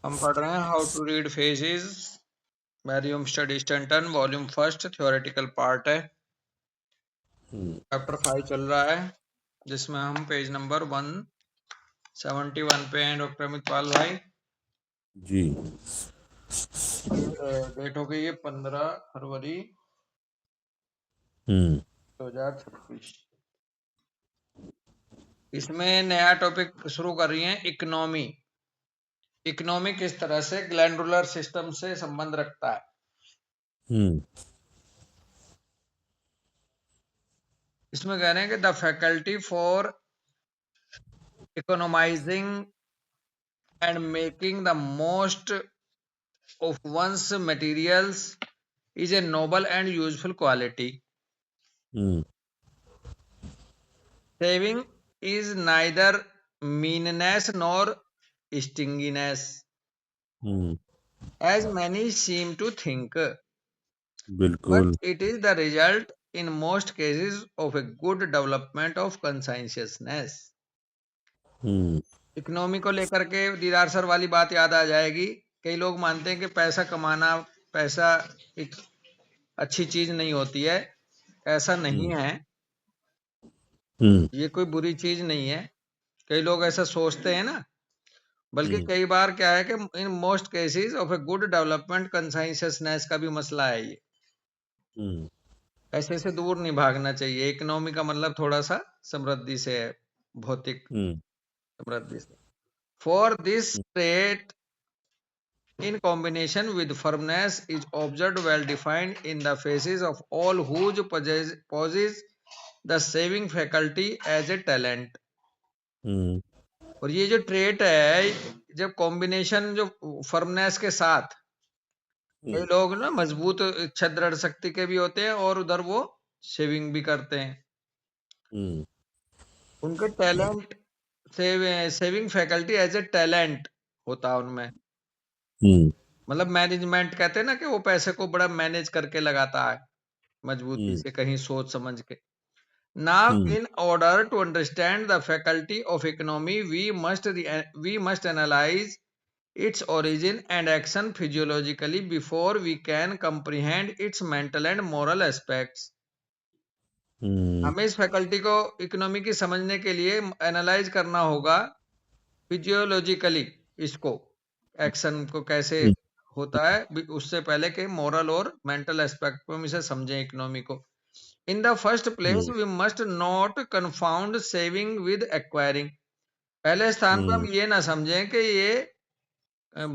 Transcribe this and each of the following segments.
हम पढ़ रहे हैं how to read faces Miriam study Stanton volume first theoretical part है। चैप्टर 5 चल रहा है जिसमें हम पेज नंबर 171 पे हैं। डॉक्टर अमितपाल भाई जी डेट हो गई है 15 फरवरी 2026। इसमें नया टॉपिक शुरू कर रही है इकोनॉमी। इकोनॉमी किस तरह से ग्लैंडुलर सिस्टम से संबंध रखता है। इसमें कह रहे हैं कि the faculty for economising and making the most of one's materials is a noble and useful quality. Saving is neither meanness nor stinginess, as many seem to think, but बिल्कुल। it is the result in most cases of a good development of conscientiousness. Economy को लेकर के दीदार sir वाली बात याद आ जाएगी। कई लोग मानते हैं कि पैसा कमाना, पैसा एक अच्छी चीज नहीं होती है। ऐसा नहीं है, ये कोई बुरी चीज नहीं है। कई लोग ऐसा सोचते हैं ना, बल्कि कई बार क्या है कि in most cases of a good development consciousness का भी मसला है। ये ऐसे से दूर नहीं भागना चाहिए। इकोनॉमी का मतलब थोड़ा सा समृद्धि से है, भौतिक समृद्धि से। For this state in combination with firmness is observed well defined in the faces of all who possess the saving faculty as a talent. और ये जो ट्रेट है, जब कॉम्बिनेशन जो फर्मनेस के साथ, कई लोग ना मजबूत इच्छा दृढ़ शक्ति के भी होते हैं और उधर वो सेविंग भी करते हैं। उनके talent saving faculty as a talent होता है उनमें। मतलब मैनेजमेंट कहते हैं ना कि वो पैसे को बड़ा मैनेज करके लगाता है, मजबूती से, कहीं सोच समझ के। Now, in order to understand the faculty of economy, we must analyze its origin and action physiologically before we can comprehend its mental and moral aspects. हमें इस फैकल्टी को इकोनॉमी की समझने के लिए एनालाइज करना होगा फिजियोलॉजिकली, इसको एक्शन को कैसे होता है, उससे पहले के मोरल और मेंटल एस्पेक्ट को हम इसे समझें इकोनॉमी को। In the first place, we must not confound saving with acquiring. पहले स्थान पर हम ये ना समझें कि ये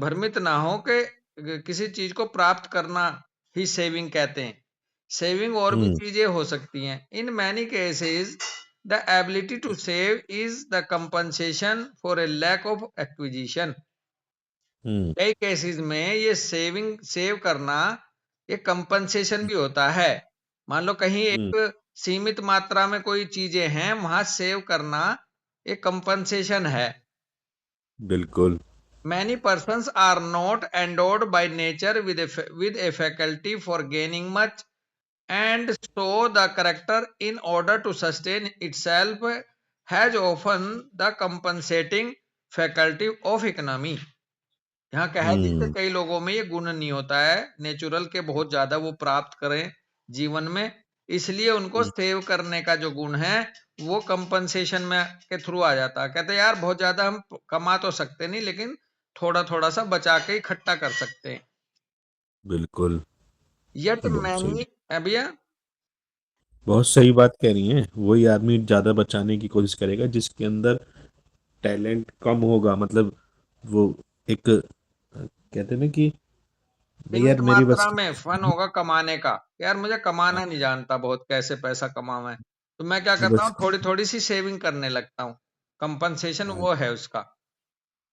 भ्रमित ना हो कि किसी चीज को प्राप्त करना ही सेविंग कहते हैं। सेविंग और भी चीजें हो सकती हैं। In many cases, the ability to save is the compensation for a lack of acquisition. कई केसेस में ये सेव करना ये कंपनसेशन भी होता है। मान लो कहीं एक सीमित मात्रा में कोई चीजें हैं, वहां सेव करना एक कंपनसेशन है। बिल्कुल। Many persons are not endowed by nature with a faculty for gaining much, and so the character, in order to sustain itself, has often the compensating faculty of economy. यहाँ क्या है कि कई लोगों में ये गुण नहीं होता है नेचुरल के, बहुत ज्यादा वो प्राप्त करें जीवन में, इसलिए उनको सेव करने का जो गुण है वो कंपनसेशन में के थ्रू आ जाता है। कहते हैं यार बहुत ज्यादा हम कमा तो सकते नहीं, लेकिन थोड़ा थोड़ा सा बचा के इकट्ठा कर सकते हैं। बिल्कुल। यट बहुत सही, मैनी भैया बहुत सही बात कह रही हैं। वही आदमी ज्यादा बचाने की कोशिश करेगा जिसके अंदर टैलेंट कम होगा। मतलब वो एक कहते हैं ना कि नहीं यार सीमित मेरी बस मात्रा की में फन होगा कमाने का। यार मुझे कमाना नहीं जानता बहुत, कैसे पैसा कमाऊं मैं, तो मैं क्या की करता बस हूँ, थोड़ी थोड़ी सी सेविंग करने लगता हूँ। कंपनसेशन हाँ, वो है उसका।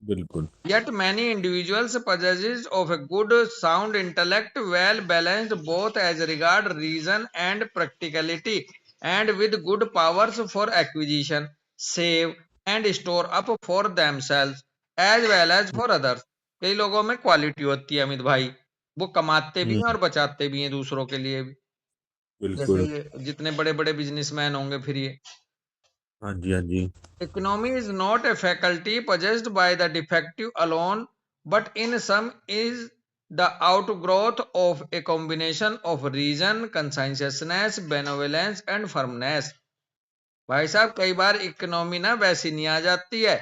बिल्कुल। Yet many individuals possessed of a good sound intellect, well balanced both as regard reason and practicality, and with good powers for acquisition, save and store up for themselves as well as for others. कई लोगों में quality होती है अमित भाई, वो कमाते भी हैं और बचाते भी हैं दूसरों के लिए भी। जैसे बिल्कुल। ये जितने बड़े बड़े बिजनेसमैन होंगे फिर ये। हाँ जी, हाँ जी। Economy is not a faculty possessed by the defective alone, but in some is the outgrowth of a combination of reason, conscientiousness, benevolence and firmness. भाई साहब कई बार इकोनॉमी ना वैसी नहीं आ जाती है,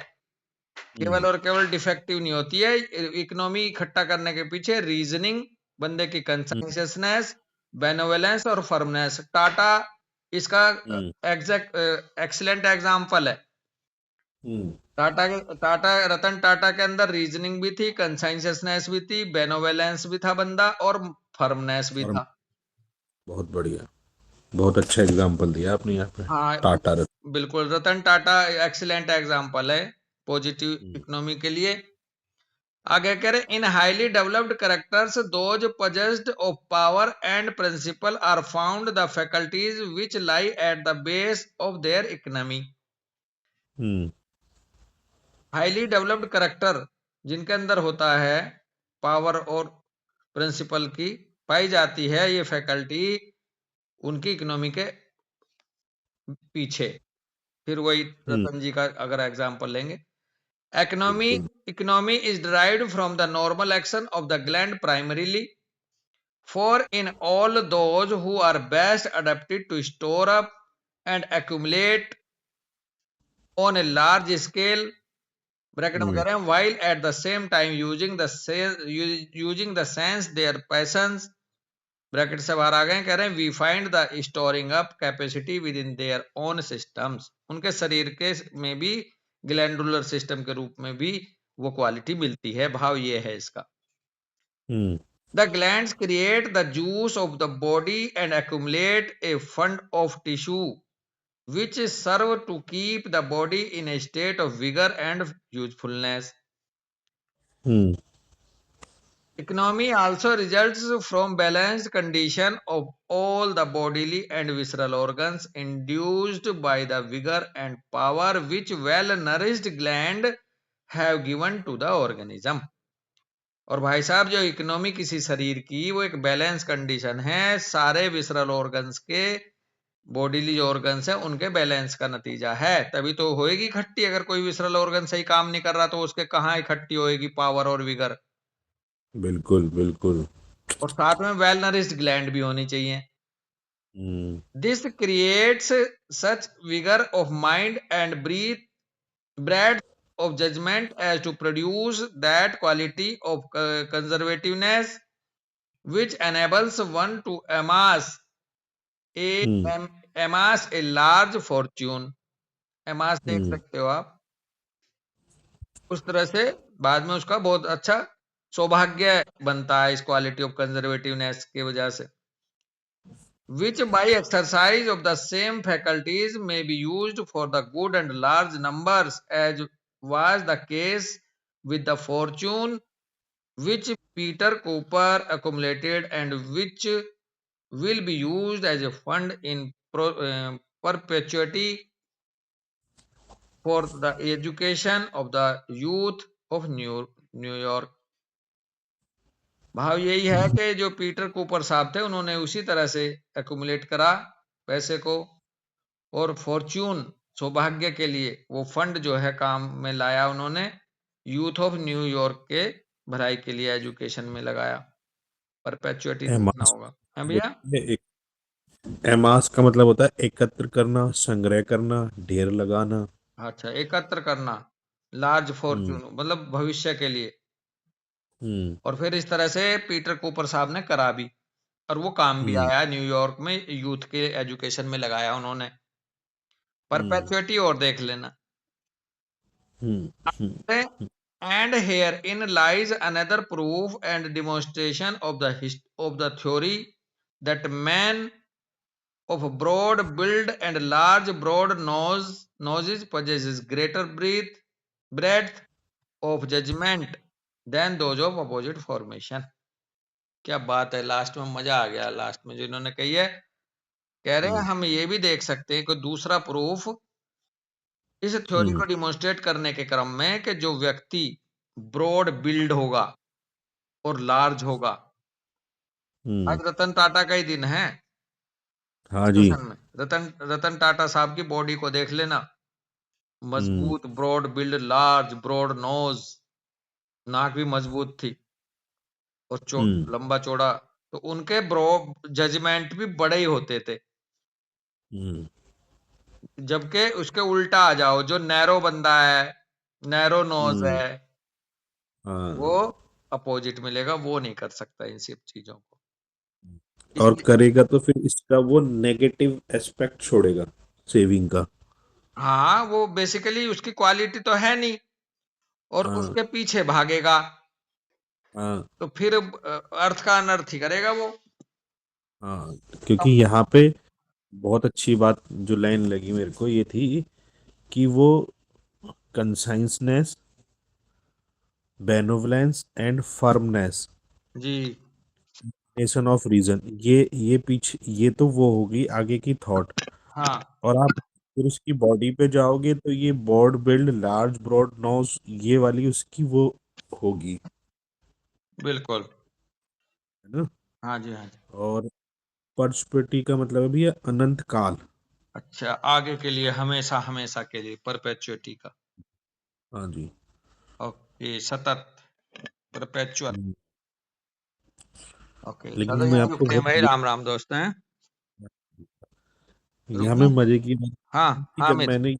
केवल और केवल डिफेक्टिव नहीं होती है। इकोनॉमी इकट्ठा करने के पीछे रीजनिंग, बंदे की कंसाइंशियसनेस, बेनोवेलेंस और फर्मनेस। टाटा इसका एग्जैक्ट एक्सीलेंट एग्जांपल है। टाटा रतन टाटा के अंदर रीजनिंग भी थी, कंसाइंशियसनेस भी थी, बेनोवेलेंस भी था बंदा और फर्मनेस भी था। बहुत बढ़िया, बहुत अच्छा एग्जाम्पल दिया आपने यहाँ पे। हाँ टाटा बिल्कुल, रतन टाटा एक्सीलेंट एग्जांपल है पॉजिटिव इकोनॉमी के लिए। आगे कह रहे इन highly developed characters those possessed of power and principle are found the faculties which lie at the base of their economy। Highly developed character जिनके अंदर होता है पावर और प्रिंसिपल की पाई जाती है, ये फैकल्टी उनकी इकोनॉमी के पीछे। फिर वही रतन जी का अगर एग्जांपल लेंगे, economy is derived from the normal action of the gland primarily, for in all those who are best adapted to store up and accumulate on a large scale, bracket में कह रहे हैं while at the same time using the sense their passions, bracket से बाहर आ गए, कह रहे हैं we find the storing up capacity within their own systems। उनके शरीर के में भी ग्लैंडुलर सिस्टम के रूप में भी वो क्वालिटी मिलती है। भाव ये है इसका, the glands create the juice of the body and accumulate a fund of tissue which serve to keep the body in a state of vigor and usefulness। Economy also results from balanced condition of all the bodily and visceral organs induced by the vigor and power which well-nourished gland have given to the organism। और भाई साहब जो economy किसी शरीर की वो एक balance condition है, सारे विसरल ऑर्गन्स के, बॉडीली जो ऑर्गन्स है उनके बैलेंस का नतीजा है। तभी तो होएगी इकट्ठी। अगर कोई विसरल ऑर्गन सही काम नहीं कर रहा तो उसके कहाँ इकट्ठी होएगी पावर और विगर। बिल्कुल बिल्कुल। और साथ में वेल नरिश्ड ग्लैंड भी होनी चाहिए। This creates such vigour of mind and breadth of judgment as to produce that quality of conservativeness which enables one to amass a large fortune। amass देख सकते हो आप, उस तरह से बाद में उसका बहुत अच्छा सौभाग्य बनता है इस क्वालिटी ऑफ कंजर्वेटिवनेस की वजह से। which by exercise of the same faculties may be used for the good and large numbers as was the case with the fortune which Peter Cooper accumulated and which will be used as a fund in perpetuity for the education of the youth of New York। भाव यही है कि जो Peter Cooper साहब थे उन्होंने उसी तरह से एक्यूमुलेट करा पैसे को, और फॉर्च्यून सौभाग्य के लिए वो फंड जो है काम में लाया उन्होंने यूथ ऑफ न्यूयॉर्क के भलाई के लिए एजुकेशन में लगाया। परपेचुइटी देखना होगा। हाँ भैया, एमास का मतलब होता है एकत्र करना, संग्रह करना, ढेर लगाना। अच्छा, एकत्र करना, लार्ज फॉर्च्यून मतलब भविष्य के लिए। और फिर इस तरह से पीटर कूपर साहब ने करा भी, और वो काम भी आया। न्यूयॉर्क में यूथ के एजुकेशन में लगाया उन्होंने। परपेचुइटी और देख लेना। And herein lies another proof and demonstration of the theory that man of broad build and large broad noses possesses greater breadth of judgment than those of opposite formation। क्या बात है, last में मजा आ गया। Last में जो इन्होंने कही है, कह रहे हैं हम ये भी देख सकते हैं कि दूसरा प्रूफ इस थ्योरी को डिमोन्स्ट्रेट करने के क्रम में कि जो व्यक्ति ब्रॉड बिल्ड होगा और लार्ज होगा। आज रतन टाटा का ही दिन है। हाँ जी। में रतन टाटा साहब की बॉडी को देख लेना, मजबूत, broad build, large, broad nose, नाक भी मजबूत थी और हम्म लंबा चौड़ा, तो उनके ब्रो जजमेंट भी बड़े ही होते थे। हम्म जबकि उसके उल्टा आ जाओ, जो नैरो बंदा है, नैरो नोज हम्म, है, वो हाँ। अपोजिट मिलेगा, वो नहीं कर सकता इन सब चीजों को। और इसलिए करेगा तो फिर इसका वो नेगेटिव एस्पेक्ट छोड़ेगा सेविंग का। हाँ, वो बेसिकली उसकी क्वालिटी तो है नहीं और हाँ उसके पीछे भागेगा, हाँ तो फिर अर्थ का अनर्थ ही करेगा वो। हाँ, क्योंकि अब यहाँ पे बहुत अच्छी बात जो लाइन लगी मेरे को ये थी कि वो कंसाइंसनेस, बेनोवलेंस एंड फर्मनेस, जी, नेशन ऑफ रीजन, ये पीछे ये तो वो होगी आगे की थॉट। हाँ, और आप फिर उसकी बॉडी पे जाओगे तो ये broad build, large broad nose, ये वाली उसकी वो होगी, बिल्कुल। है ना। हाँ जी, हाँ जी। और पर्सपेटी का मतलब है भैया अनंत काल। अच्छा, आगे के लिए, हमेशा हमेशा के लिए, परपेचुइटी का। हाँ जी। ओके, सतत, परपेचुअल। हम्म, ओके, चलो लेकिन मैं यहीं आपको रुकते हैं बहुत भाई। मजे राम राम दोस्त हैं। रुक यहाँ में दूं? मजे की बात हाँ, कि जब हामिद। मैंने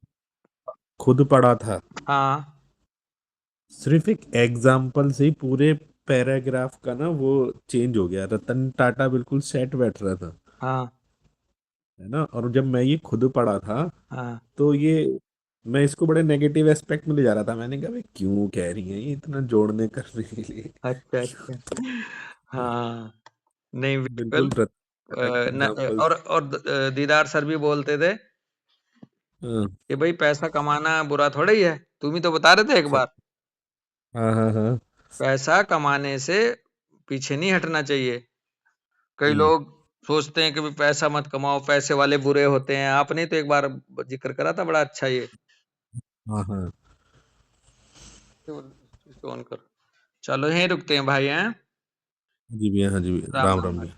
खुद पढ़ा था, हाँ, सिर्फ एक एग्जाम्पल से ही पूरे पैराग्राफ का ना वो चेंज हो गया, रतन टाटा बिल्कुल सेट बैठ रहा था, हाँ, है ना। और जब मैं ये खुद पढ़ा था हाँ। तो ये मैं इसको बड़े नेगेटिव एस्पेक्ट में ले जा रहा था। मैंने कहा भाई क्यों कह रही है ये इतना जोड़ने करने के लिए। अच्छा, अच्छा। हाँ, नहीं बिल्कुल। बिल्कुल रतन टाटा के एग्जाम्पल। और दीदार सर भी बोलते थे हाँ कि भाई पैसा कमाना बुरा थोड़ा ही है। तुम ही तो बता रहे थे एक बार, हाँ हाँ हाँ। पैसा कमाने से पीछे नहीं हटना चाहिए। कई हम्म, लोग सोचते हैं कि भाई पैसा मत कमाओ, पैसे वाले बुरे होते हैं। आपने तो एक बार जिक्र करा था, बड़ा अच्छा ये। हाँ हाँ। इसको ऑन करो। चलो यहीं रुकते हैं भाई, हैं। जी भैया, हाँ जी भैया, राम राम राम राम भाई। भैया।